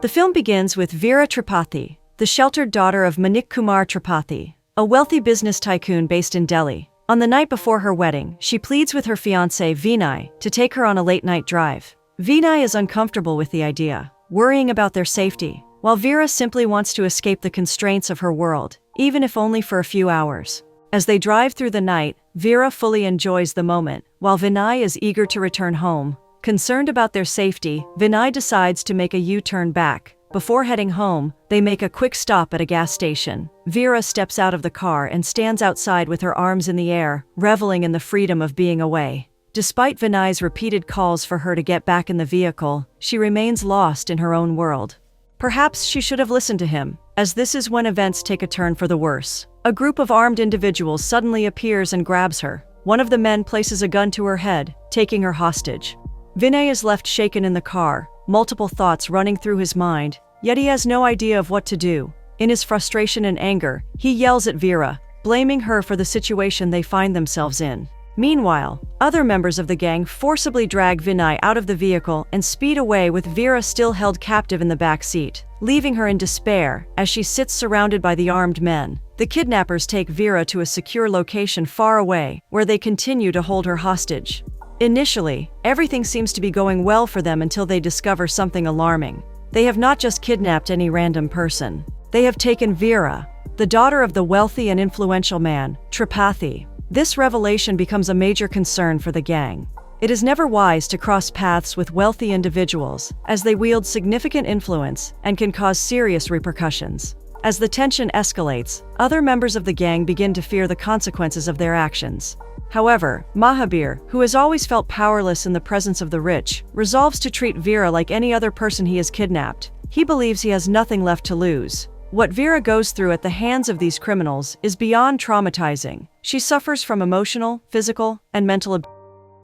The film begins with Veera Tripathi, the sheltered daughter of Manik Kumar Tripathi, a wealthy business tycoon based in Delhi. On the night before her wedding, she pleads with her fiancé Vinay to take her on a late-night drive. Vinay is uncomfortable with the idea, worrying about their safety, while Veera simply wants to escape the constraints of her world, even if only for a few hours. As they drive through the night, Veera fully enjoys the moment, while Vinay is eager to return home. Concerned about their safety, Vinay decides to make a U-turn back. Before heading home, they make a quick stop at a gas station. Veera steps out of the car and stands outside with her arms in the air, reveling in the freedom of being away. Despite Vinay's repeated calls for her to get back in the vehicle, she remains lost in her own world. Perhaps she should have listened to him, as this is when events take a turn for the worse. A group of armed individuals suddenly appears and grabs her. One of the men places a gun to her head, taking her hostage. Vinay is left shaken in the car, multiple thoughts running through his mind, yet he has no idea of what to do. In his frustration and anger, he yells at Veera, blaming her for the situation they find themselves in. Meanwhile, other members of the gang forcibly drag Vinay out of the vehicle and speed away with Veera still held captive in the back seat, leaving her in despair as she sits surrounded by the armed men. The kidnappers take Veera to a secure location far away, where they continue to hold her hostage. Initially, everything seems to be going well for them until they discover something alarming. They have not just kidnapped any random person. They have taken Veera, the daughter of the wealthy and influential man, Tripathi. This revelation becomes a major concern for the gang. It is never wise to cross paths with wealthy individuals, as they wield significant influence and can cause serious repercussions. As the tension escalates, other members of the gang begin to fear the consequences of their actions. However, Mahabir, who has always felt powerless in the presence of the rich, resolves to treat Veera like any other person he has kidnapped. He believes he has nothing left to lose. What Veera goes through at the hands of these criminals is beyond traumatizing. She suffers from emotional, physical, and mental abuse.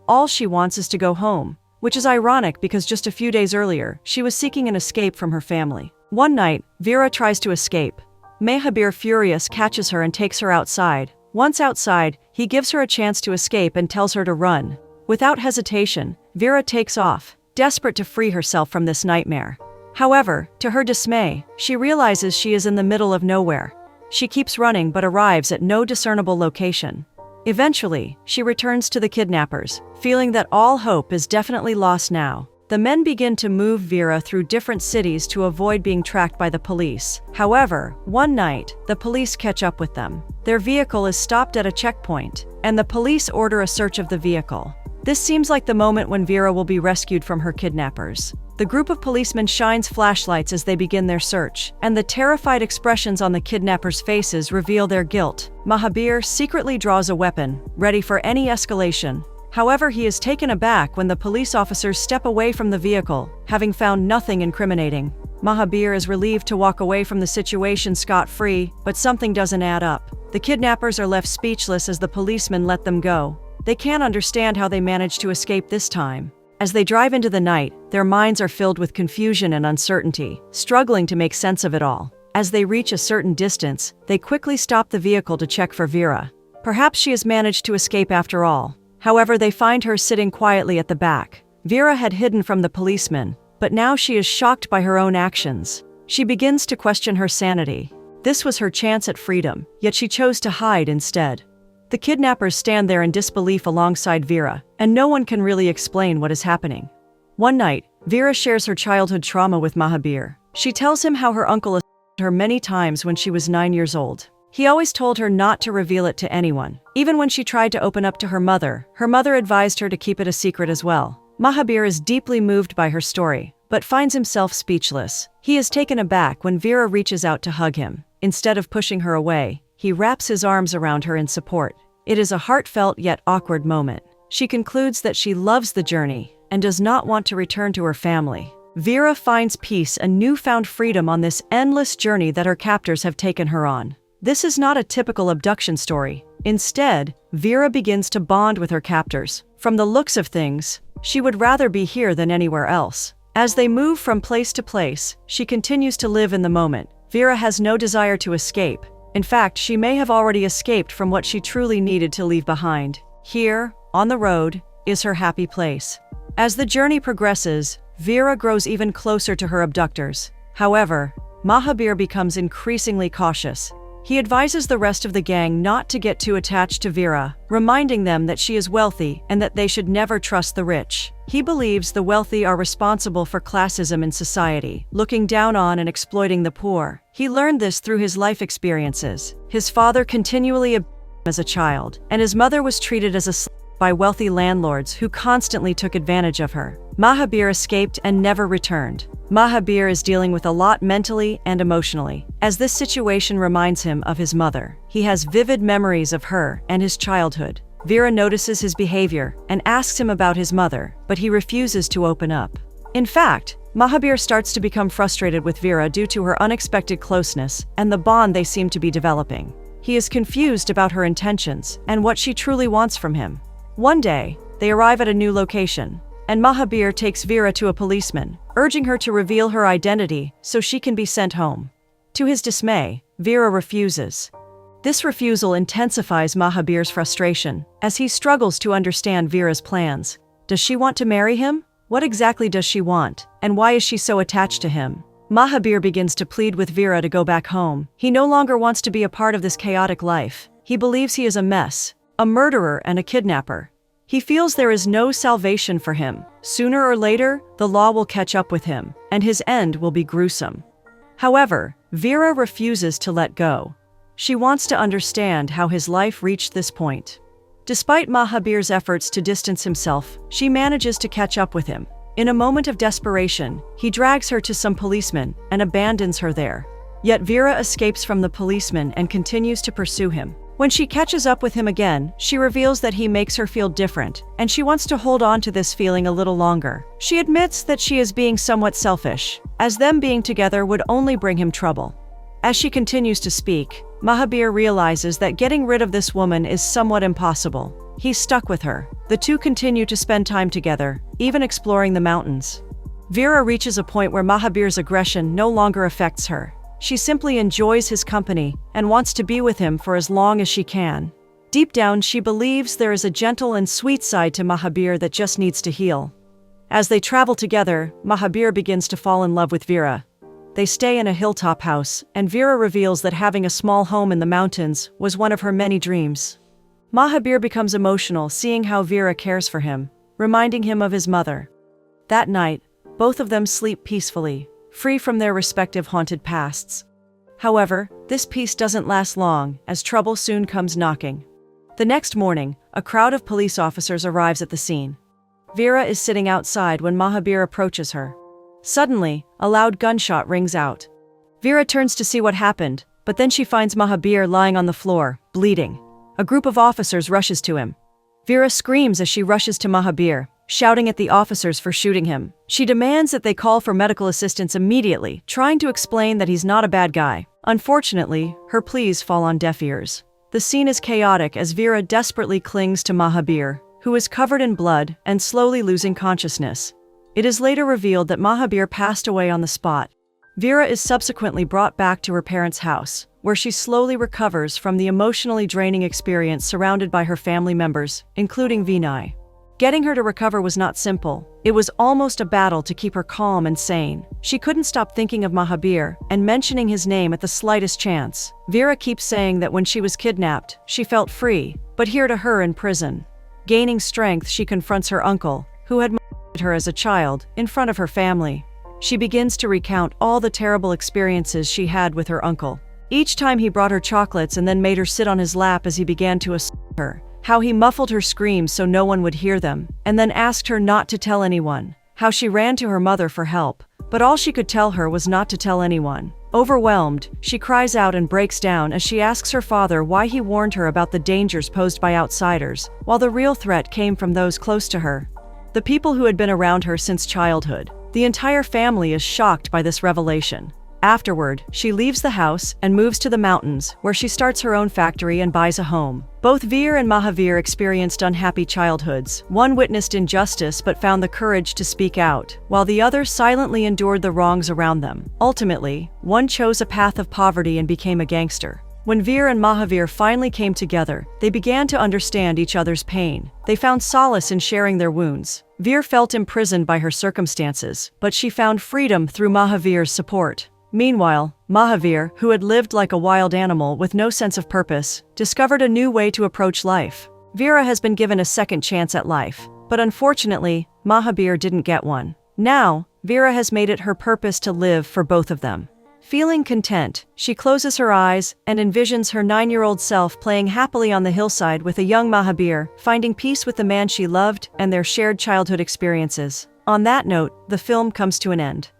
All she wants is to go home, which is ironic because just a few days earlier, she was seeking an escape from her family. One night, Veera tries to escape. Mahabir, furious, catches her and takes her outside. Once outside, he gives her a chance to escape and tells her to run. Without hesitation, Veera takes off, desperate to free herself from this nightmare. However, to her dismay, she realizes she is in the middle of nowhere. She keeps running but arrives at no discernible location. Eventually, she returns to the kidnappers, feeling that all hope is definitely lost now. The men begin to move Veera through different cities to avoid being tracked by the police. However, one night, the police catch up with them. Their vehicle is stopped at a checkpoint, and the police order a search of the vehicle. This seems like the moment when Veera will be rescued from her kidnappers. The group of policemen shines flashlights as they begin their search, and the terrified expressions on the kidnappers' faces reveal their guilt. Mahabir secretly draws a weapon, ready for any escalation. However, he is taken aback when the police officers step away from the vehicle, having found nothing incriminating. Mahabir is relieved to walk away from the situation scot-free, but something doesn't add up. The kidnappers are left speechless as the policemen let them go. They can't understand how they managed to escape this time. As they drive into the night, their minds are filled with confusion and uncertainty, struggling to make sense of it all. As they reach a certain distance, they quickly stop the vehicle to check for Veera. Perhaps she has managed to escape after all. However, they find her sitting quietly at the back. Veera had hidden from the policemen, but now she is shocked by her own actions. She begins to question her sanity. This was her chance at freedom, yet she chose to hide instead. The kidnappers stand there in disbelief alongside Veera, and no one can really explain what is happening. One night, Veera shares her childhood trauma with Mahabir. She tells him how her uncle assaulted her many times when she was 9 years old. He always told her not to reveal it to anyone. Even when she tried to open up to her mother advised her to keep it a secret as well. Mahabir is deeply moved by her story, but finds himself speechless. He is taken aback when Veera reaches out to hug him. Instead of pushing her away, he wraps his arms around her in support. It is a heartfelt yet awkward moment. She concludes that she loves the journey and does not want to return to her family. Veera finds peace and newfound freedom on this endless journey that her captors have taken her on. This is not a typical abduction story. Instead, Veera begins to bond with her captors. From the looks of things, she would rather be here than anywhere else. As they move from place to place, she continues to live in the moment. Veera has no desire to escape. In fact, she may have already escaped from what she truly needed to leave behind. Here, on the road, is her happy place. As the journey progresses, Veera grows even closer to her abductors. However, Mahabir becomes increasingly cautious. He advises the rest of the gang not to get too attached to Vera, reminding them that she is wealthy and that they should never trust the rich. He believes the wealthy are responsible for classism in society, looking down on and exploiting the poor. He learned this through his life experiences. His father continually abused him as a child, and his mother was treated as a slave by wealthy landlords who constantly took advantage of her. Mahabir escaped and never returned. Mahabir is dealing with a lot mentally and emotionally, as this situation reminds him of his mother. He has vivid memories of her and his childhood. Vera notices his behavior and asks him about his mother, but he refuses to open up. In fact, Mahabir starts to become frustrated with Vera due to her unexpected closeness and the bond they seem to be developing. He is confused about her intentions and what she truly wants from him. One day, they arrive at a new location, and Mahabir takes Vera to a policeman, urging her to reveal her identity so she can be sent home. To his dismay, Vera refuses. This refusal intensifies Mahabir's frustration, as he struggles to understand Vera's plans. Does she want to marry him? What exactly does she want, and why is she so attached to him? Mahabir begins to plead with Vera to go back home. He no longer wants to be a part of this chaotic life. He believes he is a mess, a murderer and a kidnapper. He feels there is no salvation for him. Sooner or later, the law will catch up with him, and his end will be gruesome. However, Vera refuses to let go. She wants to understand how his life reached this point. Despite Mahabir's efforts to distance himself, she manages to catch up with him. In a moment of desperation, he drags her to some policemen and abandons her there. Yet Vera escapes from the policeman and continues to pursue him. When she catches up with him again, she reveals that he makes her feel different, and she wants to hold on to this feeling a little longer. She admits that she is being somewhat selfish, as them being together would only bring him trouble. As she continues to speak, Mahabir realizes that getting rid of this woman is somewhat impossible. He's stuck with her. The two continue to spend time together, even exploring the mountains. Vera reaches a point where Mahabir's aggression no longer affects her. She simply enjoys his company and wants to be with him for as long as she can. Deep down, she believes there is a gentle and sweet side to Mahabir that just needs to heal. As they travel together, Mahabir begins to fall in love with Vera. They stay in a hilltop house, and Vera reveals that having a small home in the mountains was one of her many dreams. Mahabir becomes emotional seeing how Vera cares for him, reminding him of his mother. That night, both of them sleep peacefully, free from their respective haunted pasts. However, this peace doesn't last long, as trouble soon comes knocking. The next morning, a crowd of police officers arrives at the scene. Vera is sitting outside when Mahabir approaches her. Suddenly, a loud gunshot rings out. Vera turns to see what happened, but then she finds Mahabir lying on the floor, bleeding. A group of officers rushes to him. Vera screams as she rushes to Mahabir, shouting at the officers for shooting him. She demands that they call for medical assistance immediately, trying to explain that he's not a bad guy. Unfortunately, her pleas fall on deaf ears. The scene is chaotic as Vera desperately clings to Mahabir, who is covered in blood and slowly losing consciousness. It is later revealed that Mahabir passed away on the spot. Vera is subsequently brought back to her parents' house, where she slowly recovers from the emotionally draining experience surrounded by her family members, including Vinay. Getting her to recover was not simple. It was almost a battle to keep her calm and sane. She couldn't stop thinking of Mahabir and mentioning his name at the slightest chance. Vera keeps saying that when she was kidnapped, she felt free, but here to her in prison. Gaining strength, she confronts her uncle, who had molested her as a child, in front of her family. She begins to recount all the terrible experiences she had with her uncle. Each time he brought her chocolates and then made her sit on his lap as he began to assault her. How he muffled her screams so no one would hear them, and then asked her not to tell anyone. How she ran to her mother for help, but all she could tell her was not to tell anyone. Overwhelmed, she cries out and breaks down as she asks her father why he warned her about the dangers posed by outsiders, while the real threat came from those close to her. The people who had been around her since childhood. The entire family is shocked by this revelation. Afterward, she leaves the house and moves to the mountains, where she starts her own factory and buys a home. Both Veer and Mahavir experienced unhappy childhoods. One witnessed injustice but found the courage to speak out, while the other silently endured the wrongs around them. Ultimately, one chose a path of poverty and became a gangster. When Veer and Mahavir finally came together, they began to understand each other's pain. They found solace in sharing their wounds. Veer felt imprisoned by her circumstances, but she found freedom through Mahavir's support. Meanwhile, Mahavir, who had lived like a wild animal with no sense of purpose, discovered a new way to approach life. Veera has been given a second chance at life, but unfortunately, Mahavir didn't get one. Now, Veera has made it her purpose to live for both of them. Feeling content, she closes her eyes and envisions her 9-year-old self playing happily on the hillside with a young Mahavir, finding peace with the man she loved and their shared childhood experiences. On that note, the film comes to an end.